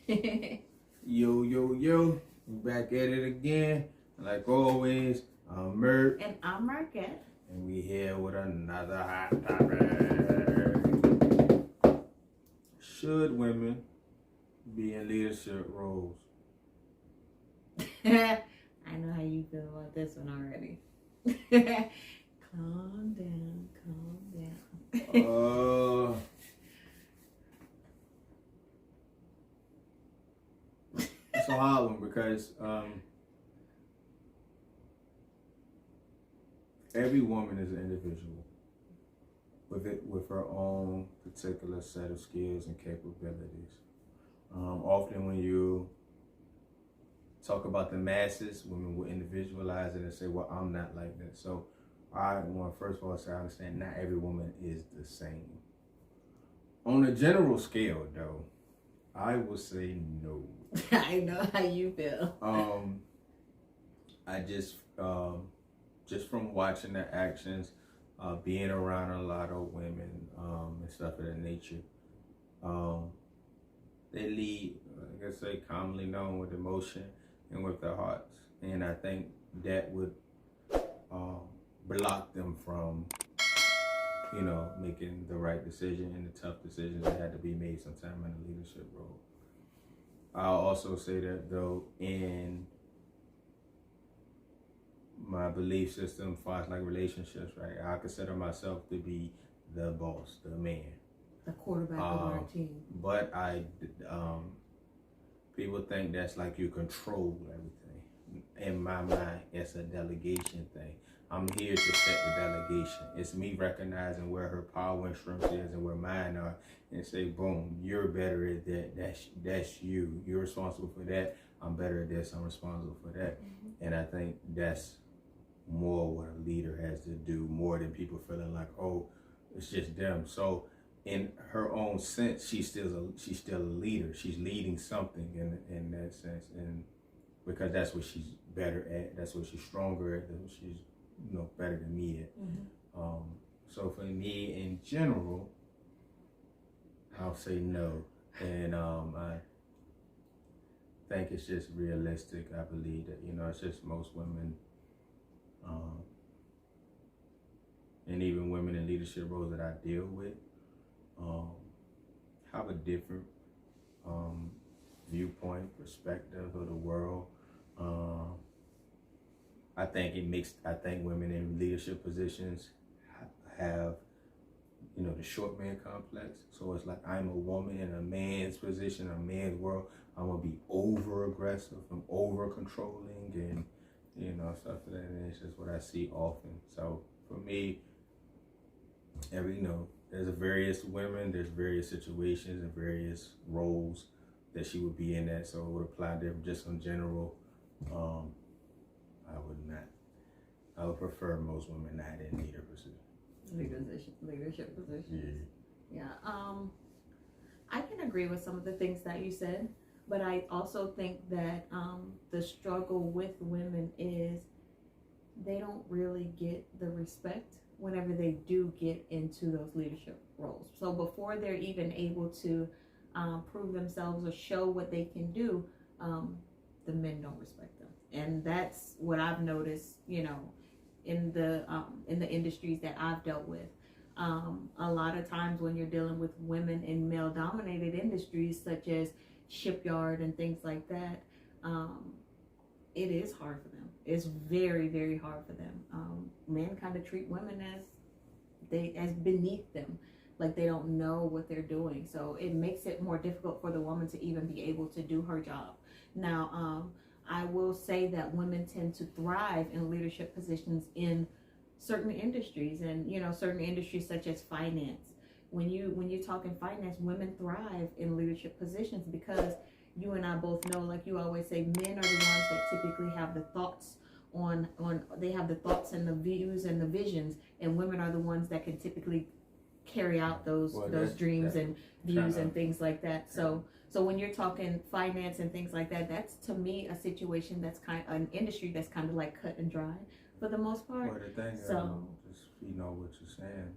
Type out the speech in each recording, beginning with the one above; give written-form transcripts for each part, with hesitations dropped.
Yo, yo, yo. We back at it again. Like always, I'm Murk. And I'm Murkette. And we here with another hot topic. Should women be in leadership roles? I know how you feel about this one already. Calm down, calm down. It's a hard one because every woman is an individual with her own particular set of skills and capabilities. Often when you talk about the masses, women will individualize it and say, well, I'm not like that. So I want to first of all say I understand not every woman is the same. On a general scale though, I will say no. I know how you feel. I just from watching their actions, being around a lot of women and stuff of that nature, they lead, like I say, commonly known with emotion and with their hearts, and I think that would block them from, making the right decision and the tough decisions that had to be made sometime in a leadership role. I'll also say that though, in my belief system, as far as like relationships, right, I consider myself to be the boss, the man, the quarterback of our team. But people think that's like you control everything. In my mind, it's a delegation thing. I'm here to set the delegation. It's me recognizing where her power and strength is and where mine are, and say, boom, you're better at that. That's you. You're responsible for that. I'm better at this. I'm responsible for that. Mm-hmm. And I think that's more what a leader has to do, more than people feeling like, oh, it's just them. So in her own sense, she's still a leader. She's leading something in that sense, and because that's what she's better at. That's what she's stronger at. That's what she's better than me at. Mm-hmm. So for me in general, I'll say no, and I think it's just realistic. I believe that it's just most women, and even women in leadership roles that I deal with, have a different viewpoint, perspective of the world. I think women in leadership positions have, the short man complex. So it's like, I'm a woman in a man's position, a man's world. I'm gonna be over aggressive, I'm over controlling, and stuff like that. And it's just what I see often. So for me, there's various women, there's various situations and various roles that she would be in that. So it would apply there. Just in general, I would not. I would prefer most women not in leadership positions. Yeah. I can agree with some of the things that you said, but I also think that the struggle with women is they don't really get the respect whenever they do get into those leadership roles. So before they're even able to prove themselves or show what they can do, the men don't respect them. And that's what I've noticed, in the industries that I've dealt with. A lot of times when you're dealing with women in male-dominated industries such as shipyard and things like that, it is hard for them. It's very, very hard for them. Men kind of treat women as beneath them, like they don't know what they're doing. So it makes it more difficult for the woman to even be able to do her job. Now, I will say that women tend to thrive in leadership positions in certain industries, and certain industries such as finance. When you talk in finance, women thrive in leadership positions because you and I both know, like you always say, men are the ones that typically have the thoughts they have the thoughts and the views and the visions, and women are the ones that can typically carry out those dreams and views and things like that. So when you're talking finance and things like that, that's to me a situation that's an industry that's kind of like cut and dry for the most part. Well, the thing, just what you're saying.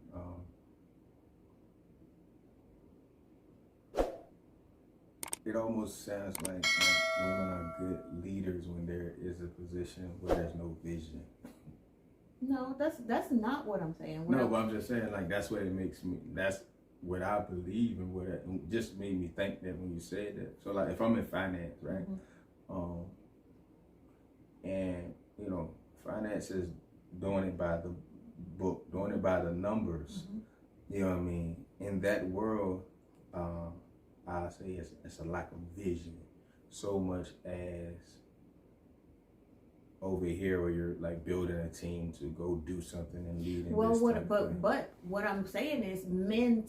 it almost sounds like women are good leaders when there is a position where there's no vision. No, that's not what I'm saying. No, but I'm just saying, like, that's what it makes me. That's what I believe, and what it just made me think that when you said that. So, like, if I'm in finance, right, and you know, finance is doing it by the book, doing it by the numbers. You know what I mean? In that world, I say it's a lack of vision, so much as over here where you're like building a team to go do something and lead. But what I'm saying is men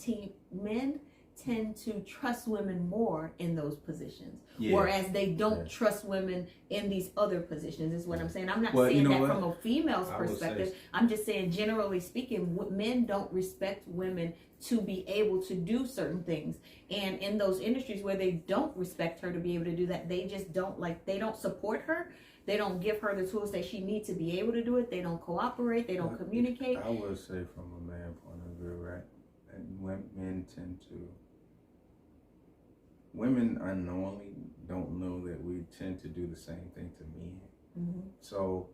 tend to trust women more in those positions, whereas they don't trust women in these other positions. Is what I'm saying. I'm not saying that from a female's perspective. I'm just saying, generally speaking, men don't respect women to be able to do certain things, and in those industries where they don't respect her to be able to do that, they just don't they don't support her. They don't give her the tools that she needs to be able to do it. They don't cooperate. They don't communicate. I would say from a man point of view, right? And women unknowingly don't know that we tend to do the same thing to men. So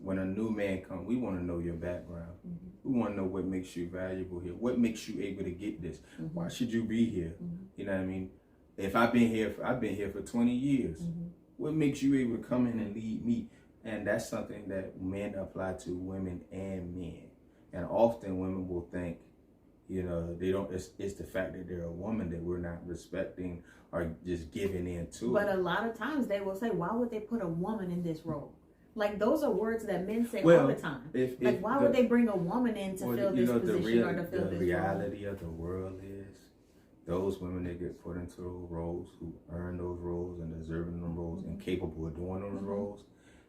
when a new man comes, we want to know your background. We want to know what makes you valuable here. What makes you able to get this? Why should you be here? You know what I mean? If I've been here for 20 years. What makes you able to come in and lead me? And that's something that men apply to women and men. And often women will think, you know, they don't. It's the fact that they're a woman that we're not respecting or just giving in to. But a lot of times they will say, "Why would they put a woman in this role?" Like, those are words that men say all the time. Why would they bring a woman in to fill this position or to fill this role? The reality of the world is, those women that get put into those roles, who earn those roles and deserving those roles and capable of doing those roles,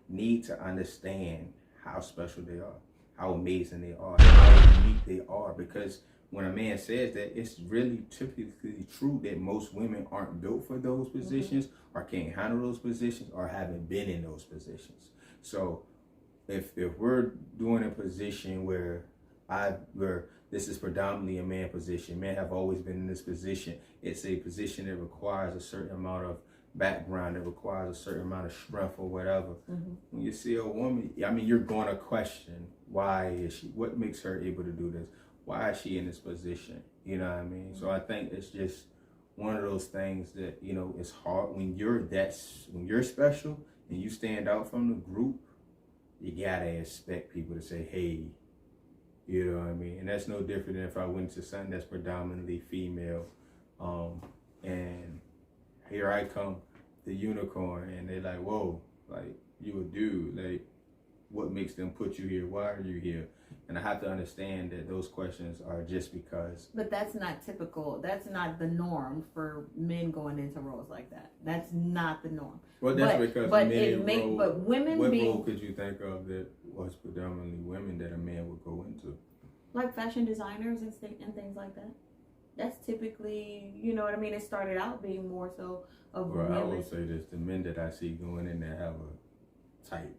need to understand how special they are, how amazing they are, how unique they are. Because when a man says that, it's really typically true that most women aren't built for those positions or can't handle those positions or haven't been in those positions. So if we're doing a position where this is predominantly a man position, men have always been in this position, it's a position that requires a certain amount of background, that requires a certain amount of strength or whatever. When you see a woman, I mean, you're going to question, why is she? What makes her able to do this? Why is she in this position? You know what I mean? So I think it's just one of those things that, you know, it's hard when you're special and you stand out from the group. You gotta expect people to say, hey, you know what I mean? And that's no different than if I went to something that's predominantly female, and here I come, the unicorn, and they're like, whoa, like, you a dude, like, what makes them put you here? Why are you here? And I have to understand that those questions are just because. But that's not typical. That's not the norm for men going into roles like that. That's not the norm. Well, that's because men but women what role could you think of that was predominantly women that a man would go into? Like fashion designers and things like that. That's typically, you know what I mean? It started out being more so of women. I will say this: the men that I see going in there have a type.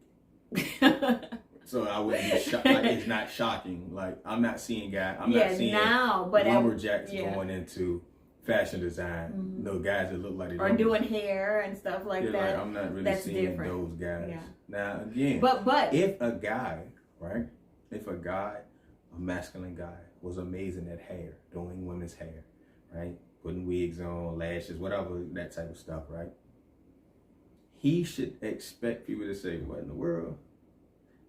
So I wouldn't be shocked. Like, it's not shocking. Like, I'm not seeing not seeing lumberjacks going into fashion design. No guys that look like they or doing hair and stuff like that. Like, I'm not really seeing different. Those guys. Yeah. Now again, but if a guy, a masculine guy, was amazing at hair, doing women's hair, right, putting wigs on, lashes, whatever, that type of stuff, right, he should expect people to say, what in the world?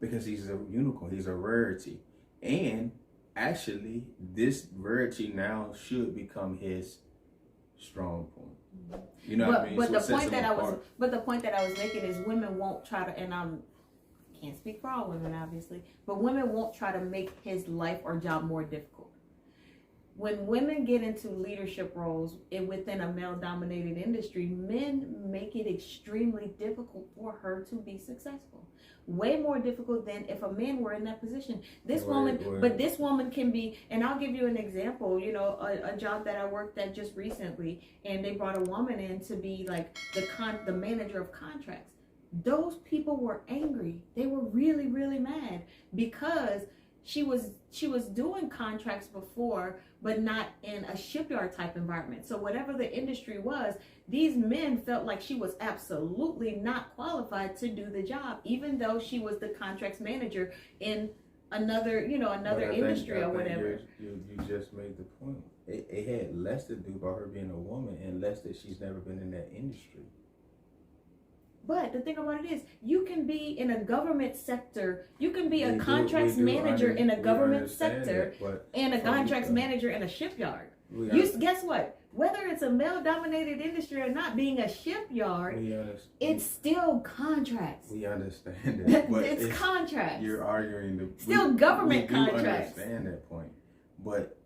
Because he's a unicorn, he's a rarity. And actually, this rarity now should become his strong point. You know what I mean? But the point that I was making is, women won't try to, and I can't speak for all women, obviously, but women won't try to make his life or job more difficult. When women get into leadership roles within a male-dominated industry, men make it extremely difficult for her to be successful. Way more difficult than if a man were in that position. This woman can be, and I'll give you an example, you know, a job that I worked at just recently, and they brought a woman in to be like the manager of contracts. Those people were angry. They were really, really mad because she was doing contracts before, but not in a shipyard type environment. So whatever the industry was, these men felt like she was absolutely not qualified to do the job, even though she was the contracts manager in another industry or whatever. You just made the point. It had less to do about her being a woman and less that she's never been in that industry. But the thing about it is, you can be in a government sector, you can be a contracts manager in a government sector and a contracts manager in a shipyard. Guess what? Whether it's a male-dominated industry or not, being a shipyard, it's still contracts. We understand that. But it's contracts. You're arguing still government contracts. We understand that point. But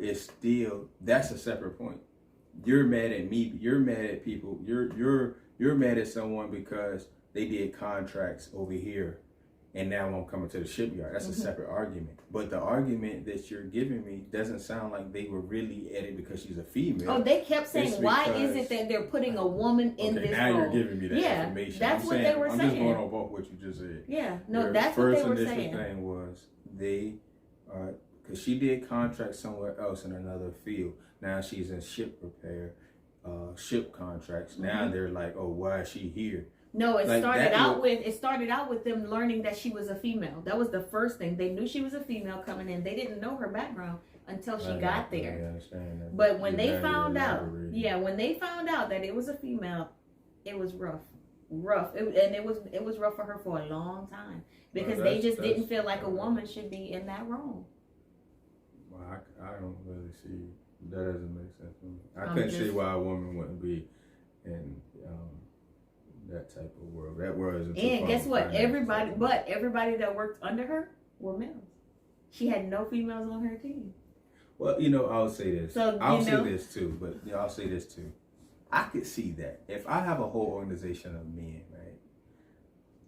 it's still, that's a separate point. You're mad at me. You're mad at people. You're mad at someone because they did contracts over here and now I'm coming to the shipyard. That's a separate argument. But the argument that you're giving me doesn't sound like they were really at it because she's a female. Oh, they kept saying, why is it that they're putting a woman in this now role? You're giving me that information. That's what they were saying. I'm just going on what you just said. Yeah, no, that's what they were saying. First initial thing was because she did contracts somewhere else in another field. Now she's in ship repair, ship contracts. Now they're like, oh, why is she here? No, it started out with them learning that she was a female. That was the first thing. They knew she was a female coming in. They didn't know her background until she got there. I understand that. But when they found out, that it was a female, it was rough. It was rough for her for a long time because they just didn't feel like a woman should be in that role. Well, I don't really see, that doesn't make sense to me. I couldn't see why a woman wouldn't be in that type of world. That world isn't. And guess what? Everybody that worked under her were males. She had no females on her team. Well, I'll say this. I'll say this too. I could see that if I have a whole organization of men, right?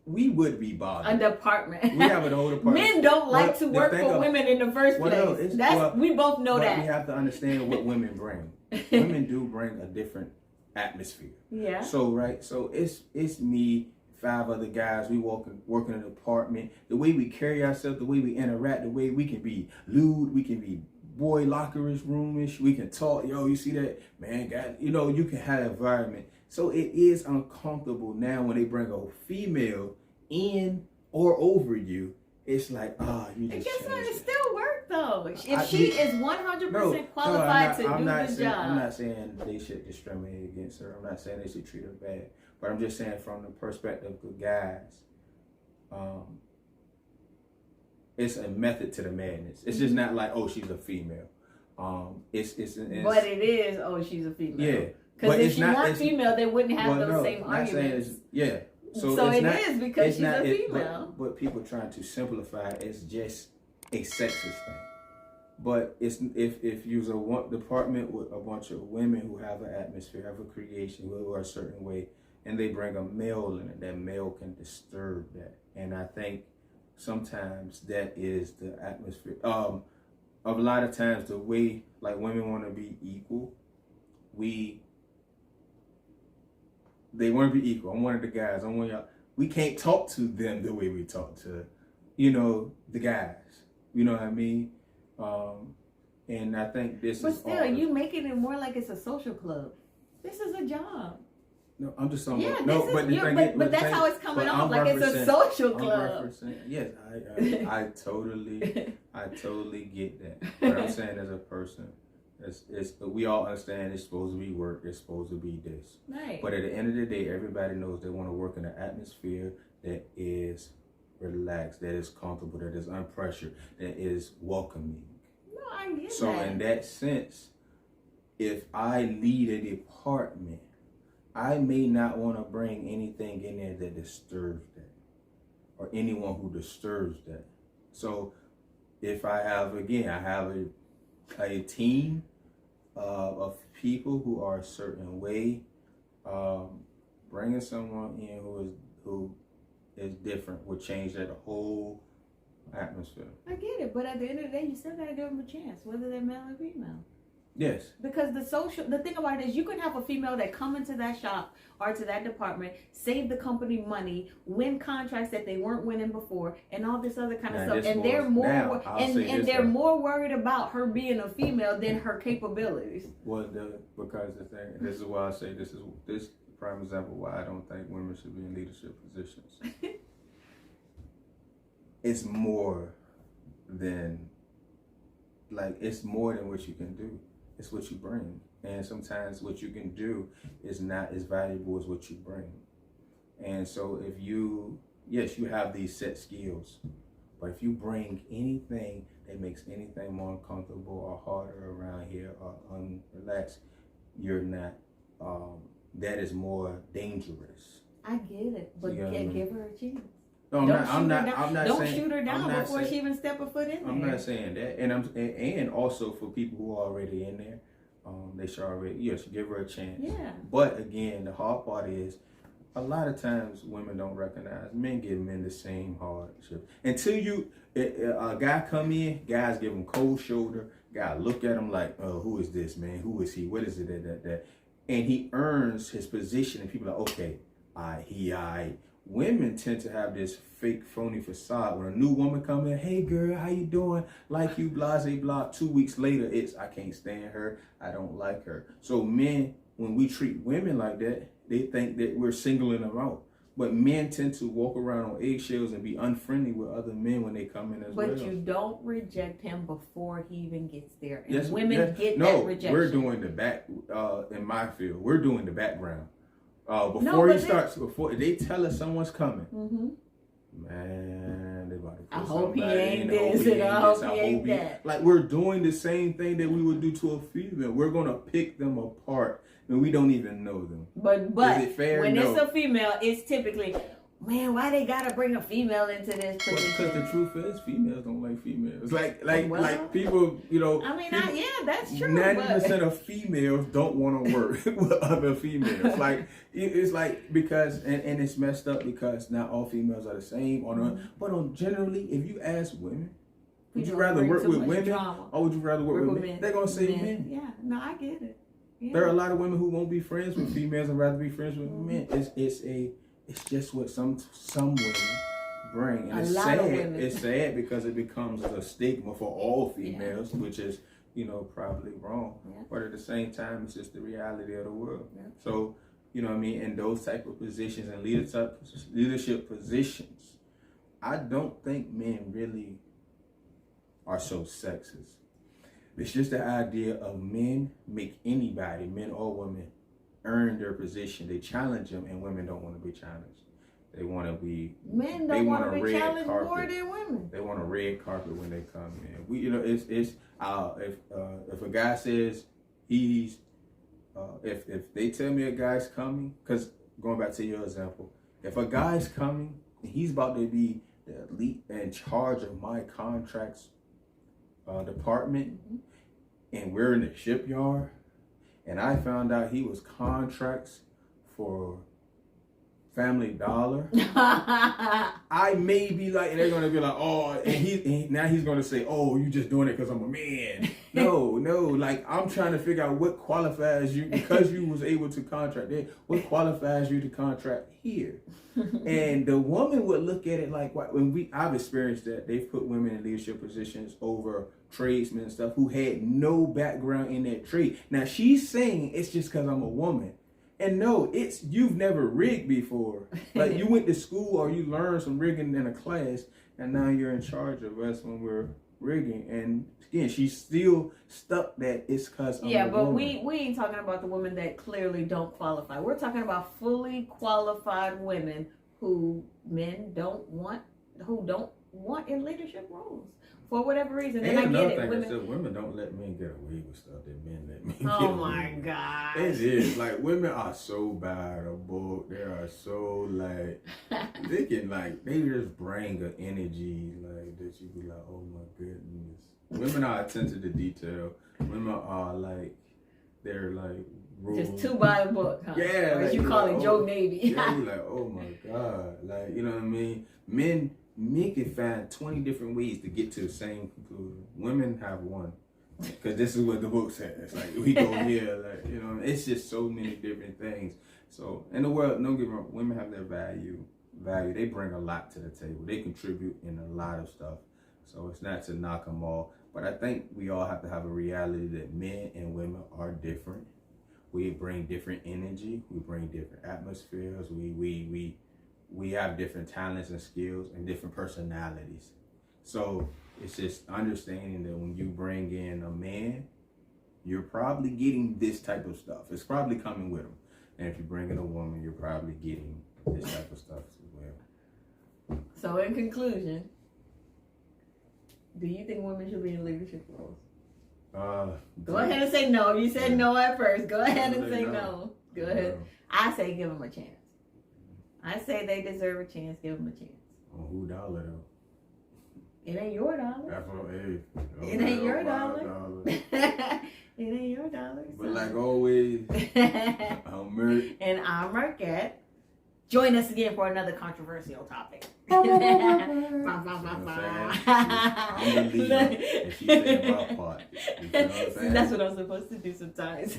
We would be bothered. A department. We have a whole department. Men don't like to work for women in the first place. We both know that. We have to understand what women bring. Women do bring a different atmosphere. Yeah. So it's me, 5 other guys. We work in an apartment. The way we carry ourselves, the way we interact, the way we can be lewd, we can be boy lockerish, roomish. We can talk. Yo, you see that man? God, you can have an environment. So it is uncomfortable now when they bring a female in or over you. It's like, you just. Guess what? It still worked though. If she is 100% qualified to do the job. I'm not saying they should discriminate against her. I'm not saying they should treat her bad. But I'm just saying from the perspective of guys, it's a method to the madness. It's just not like, oh, she's a female. But it is, oh, she's a female. Yeah. Because if she weren't female, they wouldn't have those same arguments. So it is because she's a female. But people trying to simplify it as just a sexist thing. But it's if you're a department with a bunch of women who have an atmosphere, have a creation, who are a certain way, and they bring a male in it, that male can disturb that. And I think sometimes that is the atmosphere. A lot of times the way like women want to be equal, they want to be equal. I'm one of the guys. I'm one of y'all. We can't talk to them the way we talk to, the guys. You know what I mean? And I think this But still, you making it more like it's a social club. This is a job. No, I'm just saying. Yeah, but that's how it's coming off, like it's a social club. Yes, I totally get that. But I'm saying as a person, we all understand it's supposed to be work, it's supposed to be this. Right. But at the end of the day, everybody knows they want to work in an atmosphere that is relaxed, that is comfortable, that is unpressured, that is welcoming. No, I get that. So in that sense, if I lead a department, I may not want to bring anything in there that disturbs that, or anyone who disturbs that. So if I have a team of people who are a certain way, bringing someone in who is different would change that whole atmosphere. I get it, but at the end of the day, you still gotta give them a chance, whether they're male or female. Yes. Because the thing about it is, you can have a female that come into that shop or to that department, save the company money, win contracts that they weren't winning before, and all this other kind of stuff. And they're more worried about her being a female than her capabilities. Well, because the thing, this is why I say this prime example why I don't think women should be in leadership positions. It's more than what you can do. It's what you bring. And sometimes what you can do is not as valuable as what you bring. And so if you have these set skills, but if you bring anything that makes anything more uncomfortable or harder around here or unrelaxed, you're not, that is more dangerous. I get it, but give her a chance. No, I'm not don't saying, shoot her down before she even step a foot in there. I'm not saying that, and also for people who are already in there, they should already give her a chance. Yeah. But again, the hard part is, a lot of times women don't recognize men give men the same hardship until a guy come in, guys give him cold shoulder. Guy look at him like, oh, who is this man? Who is he? What is it that? And he earns his position, and people are like, okay, I. Women tend to have this fake, phony facade. When a new woman come in, hey girl, how you doing? Like you, blase, blah. 2 weeks later, it's I can't stand her. I don't like her. So men, when we treat women like that, they think that we're singling them out. But men tend to walk around on eggshells and be unfriendly with other men when they come in as well. But you don't reject him before he even gets there. And yes, women get that rejection. We're doing the back, in my field, we're doing the background. Before they tell us someone's coming, man, they about to put I hope he ain't this, and I hope he ain't that. Like, we're doing the same thing that we would do to a female. We're gonna pick them apart, and we don't even know them. But is it fair? When no. It's a female, it's typically, man, why they gotta bring a female into this position? Because the truth is, females don't like females. Like people, I mean, that's true. 90% of females don't want to work with other females. Like, it's like, because, and it's messed up because not all females are the same. But generally, if you ask women, would you rather work with women or would you rather work with men? They're gonna say men. Yeah, no, I get it. Yeah. There are a lot of women who won't be friends with females and rather be friends with men. It's just what some women bring, and it's sad. It's sad because it becomes a stigma for all females, which is, probably wrong. Yeah. But at the same time, it's just the reality of the world. Yeah. So, in those type of positions and leadership positions, I don't think men really are so sexist. It's just the idea of men make anybody, men or women, earn their position. They challenge them, and women don't want to be challenged. They want to be. Men don't want to be challenged more than women. They want a red carpet when they come in. If a guy says he's, if they tell me a guy's coming, because going back to your example, if a guy's coming and he's about to be the elite in charge of my contracts department, and we're in the shipyard, and I found out he was contracts for Family Dollar, I may be like, and they're gonna be like, oh, and now he's gonna say, oh, you just doing it because I'm a man. No, like, I'm trying to figure out what qualifies you, because you was able to contract there, what qualifies you to contract here. And the woman would look at it like, I've experienced that. They've put women in leadership positions over tradesmen and stuff who had no background in that trade. Now she's saying it's just because I'm a woman. And no, it's, you've never rigged before. Like, you went to school or you learned some rigging in a class, and now you're in charge of us when we're rigging. And again, she's still stuck that it's because I'm a woman. we ain't talking about the women that clearly don't qualify. We're talking about fully qualified women who men don't want in leadership roles. For whatever reason. And I get it. Women don't let men get away with stuff that men let men get away with. Oh my gosh. It is. Like, women are so bad a book. They are so, like, they just bring an energy, like, that you be like, oh my goodness. Women are attentive to detail. Women are, like, they're, like, rules. Just two by a book, huh? Yeah. Or as you call it, Joe Navy. Yeah, you're like, oh my God. Like, you know what I mean? Men can find 20 different ways to get to the same conclusion. Women have one. Because this is what the book says. Like, we go here, like, you know, it's just so many different things. So, in the world, don't get me wrong, women have their value. They bring a lot to the table. They contribute in a lot of stuff. So, it's not to knock them all. But I think we all have to have a reality that men and women are different. We bring different energy. We bring different atmospheres. We have different talents and skills and different personalities. So it's just understanding that when you bring in a man, you're probably getting this type of stuff. It's probably coming with him. And if you bring in a woman, you're probably getting this type of stuff as well. So in conclusion, do you think women should be in leadership roles? Go ahead and say no. You said no at first. Go ahead and say no. Go ahead. I say give them a chance. I say they deserve a chance. Give them a chance. On who dollar though? It ain't your dollar. That's what, hey, It ain't your dollar. It ain't your dollar. But like always, I'm Murk. And I'm Murkette. Join us again for another controversial topic. I'm the leader. And she said my part. You know what I'm saying? That's what I'm supposed to do sometimes.